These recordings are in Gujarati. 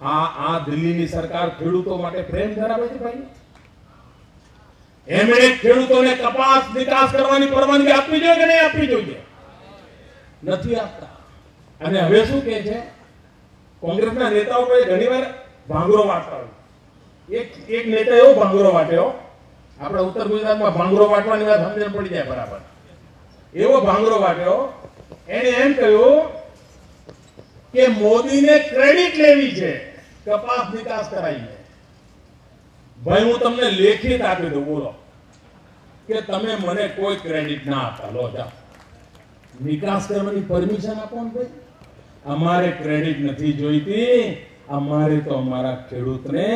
આ દિલ્હીની સરકાર ખેડૂતો માટે પ્રેમ ધરાવે છે ભાઈ? એમણે ખેડૂતોને કપાસ નિકાસ કરવાની પરવાનગી આપવી જોઈએ કે નહીં આપવી જોઈએ? નથી આપતા. અને હવે શું કહે છે કોંગ્રેસના નેતાઓ ઘણીવાર ભાંગરો વાટતા હોય. એક નેતા એવો ભાંગરો વાટ્યો, આપણે ઉત્તર ગુજરાતમાં ભાંગરો વાટવાની વાત સમજણ પડી જાય બરાબર. એવો ભાંગરો વાટ્યો, એને એમ કહ્યું કે મોદીને ક્રેડિટ લેવી છે કપાસ નિકાસ કરાવીને. ભાઈ હું તમને લેખિત આપી દઉં, બોલો કે તમે મને કોઈ ક્રેડિટ ના આપતા, લો જાઓ નિકાસ કરવાની પરમિશન આપો ને ભાઈ. અમારે ક્રેડિટ નથી જોઈતી, અમારે તો અમારા ખેડૂતને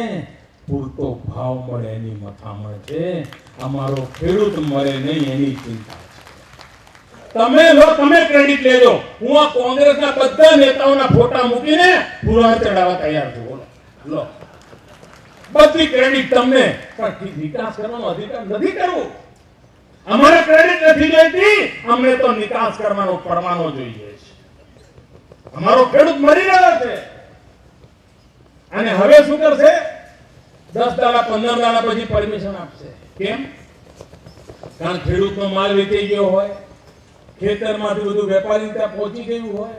પૂરતો ભાવ મળે એની મથામણ છે, અમારો ખેડૂત મરે નહીં એની ચિંતા છે. તમે લો, તમે ક્રેડિટ લેજો. હું આ કોંગ્રેસના બધા નેતાઓના ફોટા મૂકીને પુરાવા ચડાવવા તૈયાર છું. બોલો લો, બધી ક્રેડિટ તમને, પણ નિકાસ કરવાનો અધિકાર નથી કરવું. અમારે ક્રેડિટ નથી જોઈતી, અમને તો નિકાસ કરવાનો પરવાનો જોઈએ છે. અમારો ખેડૂત મરી રહ્યો છે. અને હવે શું કરશે? 10 દાડા 15 દાડા પછી પરમિશન આપશે. કેમ? કારણ ખેડૂતનો માલ વેચાઈ ગયો હોય, ખેતરમાંથી બધું વેપારી ત્યાં પહોંચી ગયું હોય,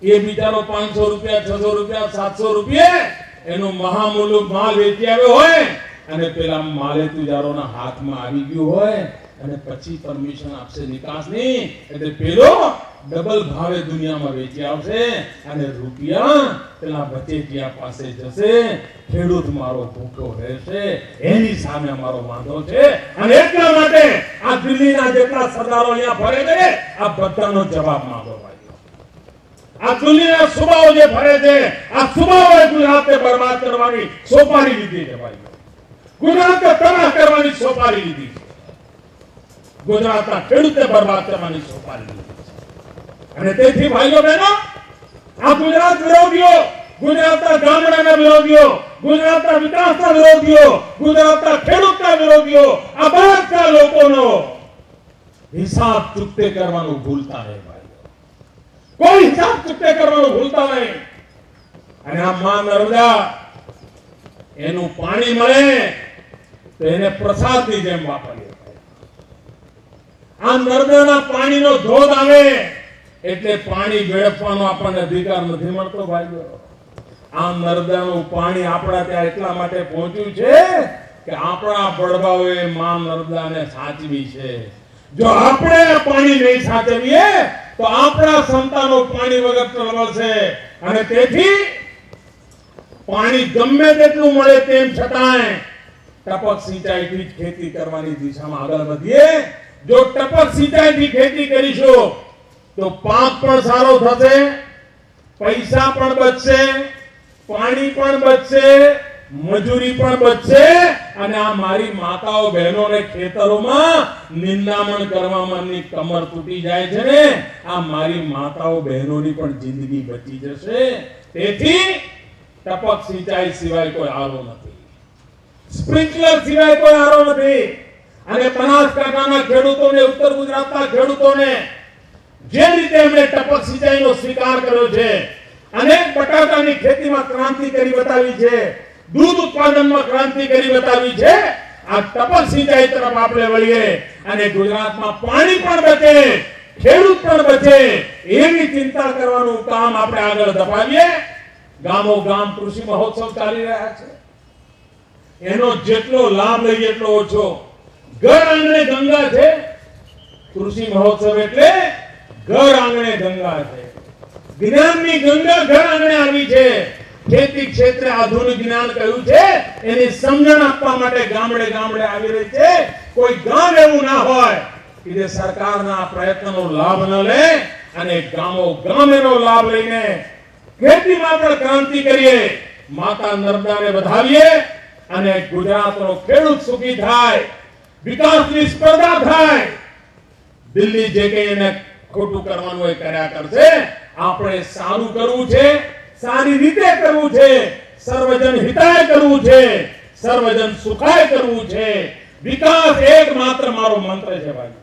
એ બિચારો 500 રૂપિયા 600 રૂપિયા 700 રૂપિયા એનો મહામૂલ્ય માલ વેચી આવ્યો હોય, અને પેલા માલે તુજારોના હાથમાં આવી ગયું હોય, અને પછી પરમિશન આપશે નિકાસની, એટલે પેલો ડબલ ભાવે દુનિયામાં વેચી આવશે, અને રૂપિયા પેલા બચેટિયા પાસે જશે. ખેડૂત મારો ભૂખો રહેશે, એની સામે અમારો વાંધો છે. અને એટલા માટે આ દિલ્હીના જેટલા સરદારો અહીંયા ફરે છે, આ બધાનો જવાબ માંગો ભાઈ. આ દિલ્હીના સુબાઓ જે ફરે છે, આ સુબાઓએ ગુજરાતને બરબાદ કરવાની સોપારી લીધી છે ભાઈ. ગુજરાતને તબાહ કરવાની સોપારી લીધી છે. ગુજરાતના ખેડૂતને બરબાદ કરવાની સોપારી લીધી છે. અને તેથી ભાઈઓ બહેનો, આ ગુજરાત વિરોધીઓ, ગુજરાતના ગામડાના વિરોધીઓ, ગુજરાતના વિકાસના વિરોધીઓ, ગુજરાતના ખેડૂતના વિરોધીઓ, આ બધા લોકોનો હિસાબ ચૂકતે કરવાનું ભૂલતા નહીં ભાઈઓ. કોઈ હિસાબ ચૂકતે કરવાનું ભૂલતા નહીં. અને આ મા નર્મદા, એનું પાણી મળે તો એને પ્રસાદની જેમ વાપરીએ. આ નર્મદાના પાણીનો ધોધ આવે એટલે પાણી વેડફવાનો આપણને અધિકાર નથી મળતો ભાઈઓ. આ નર્મદાનું પાણી આપણા ત્યાં એટલા માટે પહોંચ્યું છે કે આપણા બળવાઓએ મા નર્મદાને સાચવી છે. જો આપણે પાણી નહીં સાચવીએ તો આપણા સંતાનો પાણી વગર તરવશે. અને તેથી પાણી ગમે તેટલું મળે તેમ છતાંય ટપક સિંચાઈથી જ ખેતી કરવાની દિશામાં આગળ વધીએ. જો ટપક સિંચાઈથી ખેતી કરીશું તો પાક પણ સારો થશે, પૈસા પણ બચશે, પાણી પણ બચશે, મજૂરી પણ બચશે. અને આ મારી માતાઓ બહેનોને ખેતરોમાં નિંદામણ કરવામાં કમર તૂટી જાય છે ને, આ મારી માતાઓ બહેનોની પણ જિંદગી બચી જશે. તેથી ટપક સિંચાઈ સિવાય કોઈ આરો નથી, સ્પ્રિંકલર સિવાય કોઈ આરો નથી. અને બનાસકાંઠાના ખેડૂતોને, ઉત્તર ગુજરાતના ખેડૂતોને જે રીતે એમણે ટપક સિંચાઈનો સ્વીકાર કર્યો છે, અને બટાટાની ખેતીમાં ક્રાંતિ કરી બતાવી છે, દૂધ ઉત્પાદનમાં ક્રાંતિ કરી બતાવી છે, આ ટપક સિંચાઈ તરફ આપણે વળીએ અને ગુજરાતમાં પાણી પણ બચે, ખેડૂત પણ બચે, એવી ચિંતા કરવાનું કામ આપણે આગળ ધપાવીએ. ગામો ગામ કૃષિ મહોત્સવ ચાલી રહ્યા છે, એનો જેટલો લાભ લઈએ એટલો ઓછો. ઘર આંગણે ગંગા છે. કૃષિ મહોત્સવ એટલે ઘર આંગણે ગંગા છે. જ્ઞાનની ગંગા ઘર આંગણે આવી છે. ખેતી ક્ષેત્રે આધુનિક જ્ઞાન કયું છે એની સમજણ આપવા માટે ગામડે ગામડે આવી રહી છે. કોઈ ગામ એવું ના હોય કે જે સરકારના પ્રયત્નનો લાભ ન લે, અને ગામો ગામ એનો લાભ લઈને ખેતીમાં પણ ક્રાંતિ કરીએ, માતા નર્મદાને વધાવીએ, અને ગુજરાતનો ખેડૂત સુખી થાય, વિકાસની સ્પર્ધા થાય. દિલ્હી જે કંઈ એને ખોટું કરવાનું હોય કર્યા કરશે. આપણે સારું કરવું છે, સારી રીતે કરવું છે, સર્વજન હિતાય કરવું છે, સર્વજન સુખાય કરવું છે. વિકાસ એકમાત્ર મારો મંત્ર છે ભાઈ.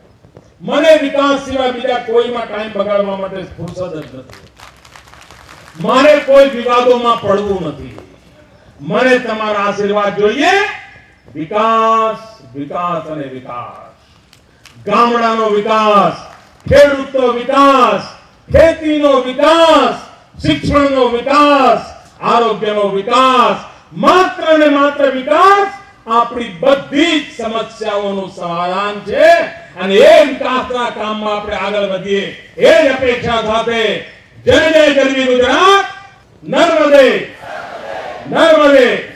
મને વિકાસ સિવાય બીજા કોઈમાં ટાઈમ બગાડવા માટે ફુરસદ જ નથી. મારે કોઈ વિવાદોમાં પડવું નથી. મને તમારા આશીર્વાદ જોઈએ. વિકાસ, વિકાસ અને વિકાસ. ગામડાનો વિકાસ, ખેડૂતનો વિકાસ, ખેતીનો વિકાસ, શિક્ષણનો વિકાસ, આરોગ્યનો વિકાસ, માત્ર ને માત્ર વિકાસ આપણી બધી જ સમસ્યાઓનું સમાધાન છે. અને એ વિકાસના કામમાં આપણે આગળ વધીએ એ જ અપેક્ષા સાથે જય જય ગરવી ગુજરાત. નર્મદે નર્મદે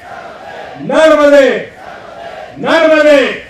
નર્મદે નર્મદે.